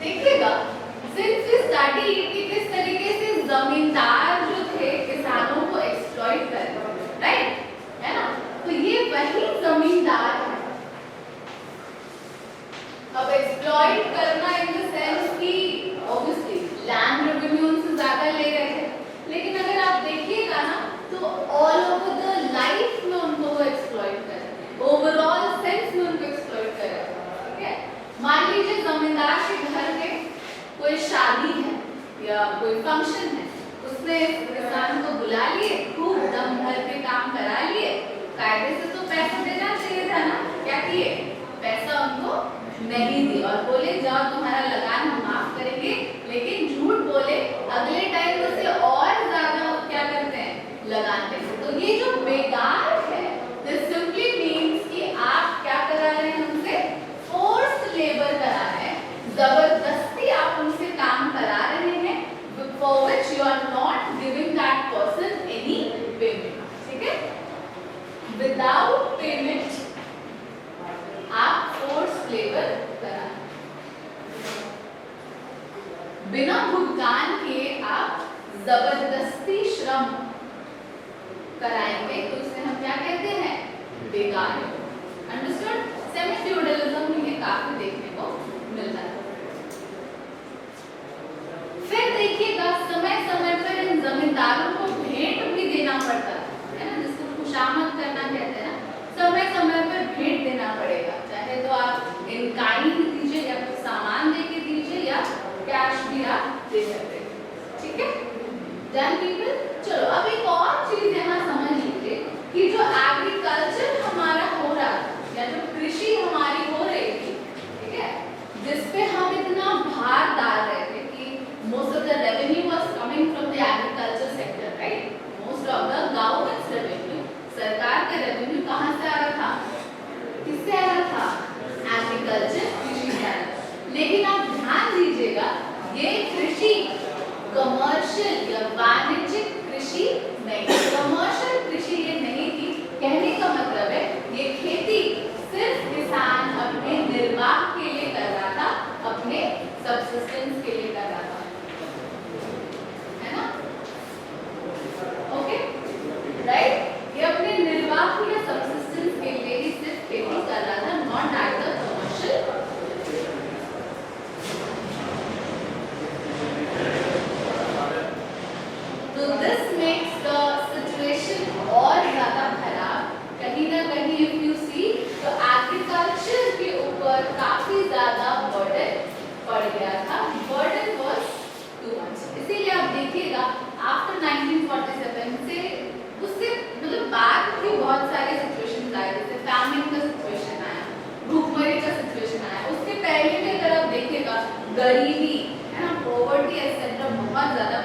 देखिएगा since we study कि किस तरीके से जमींदार जो थे किसानों को एक्सप्लॉइट कर रहे थे, राइट, है ना। तो ये वही जमींदार है। अब एक्सप्लॉइट करना इन द सेंस कि ऑब्वियसली लैंड रेवेन्यू उनसे ज्यादा ले रहे थे, लेकिन अगर आप देखिएगा ना तो ऑल ओवर द लाइफ में उनको वो एक्सप्लॉइट कर रहे हैं, ओवरऑल सेंस में उनको एक्सप्लॉइट कर रहे हैं, ठीक है। मान लीजिए जमींदार के घर में कोई शादी है या कोई फंक्शन है, उसने किसान को बुला लिए, खूब दम भर के काम करा लिए, कायदे से तो पैसा देना चाहिए था ना, क्या किए, पैसा उनको नहीं दिया और बोले जाओ तुम्हारा लगान हम माफ करेंगे, लेकिन झूठ बोले अगले टाइम उसे और ज्यादा क्या करते हैं, लगान देते। तो ये जो बेगार है दिस सिंपली मींस कि आप क्या करा रहे हैं, उनसे फोर्स्ड लेबर करा रहे हैं, जबरदस्ती आप उनसे काम करा रहे हैं, for which you are not giving that person any payment, ठीक है। विदाउट पेमेंट आप फोर्स लेबर करा, बिना भुगतान के आप जबरदस्ती श्रम कराएंगे, तो इसे हम क्या कहते हैं, बेगार। अंडरस्टूड। सेमी फ्यूडलिज्म में ये काफी देखने को मिलता है। फिर देखिएगा समय समय पर इन जमींदारों को भेंट भी देना पड़ता है ना, जिसको खुशामद करना कहते हैं ना, समय समय पर भेंट देना पड़ेगा, चाहे तो आप इन काइंड दीजिए या कुछ सामान देके दीजिए या कैश भी आप दे सकते हैं, ठीक है। Done people. चलो अब एक और चीज यहाँ समझ लीजिए कि जो एग्रीकल्चर हमारा हो रहा था या जो कृषि हमारी हो रही थी, ठीक है, जिसपे हम इतना भार डाल रहे थे कि most of the revenue was coming from the agriculture sector, right, most of the governments revenue, सरकार का रेवेन्यू कहाँ से आ रहा था, किससे आ रहा था, एग्रीकल्चर, कृषि से आ रहा था। लेकिन आप ध्यान दीजिएगा ये कृषि कमर्शियल या वाणिज्यिक कृषि नहीं, कमर्शियल कृषि ये नहीं थी। कहने का मतलब है ये खेती सिर्फ किसान अपने निर्वाह के लिए कर रहा था, अपने सबसिस्टेंस के लिए कर रहा था, है ना, ओके, राइट। ये अपने निर्वाह या सबसिस्टेंस के लिए ही सिर्फ खेती कर रहा था, नॉट एट द कमर्शियल। तो दिस मेक्स द सिचुएशन और ज्यादा खराब। कहीं ना कहीं इफ यू सी तो एग्रीकल्चर के ऊपर काफी ज्यादा बर्डन पड़ गया था, बर्डन वाज टू मच। इसीलिए आप देखिएगा आफ्टर 1947 से उससे मतलब बाद की बहुत सारे सिचुएशंस आए, जैसे फैमिन का सिचुएशन आया, भूखमरी का सिचुएशन आया, उसके पहले भी अगर आप देखिएगा गरीबी है ना, पॉवर्टी एटसेट्रा बहुत ज्यादा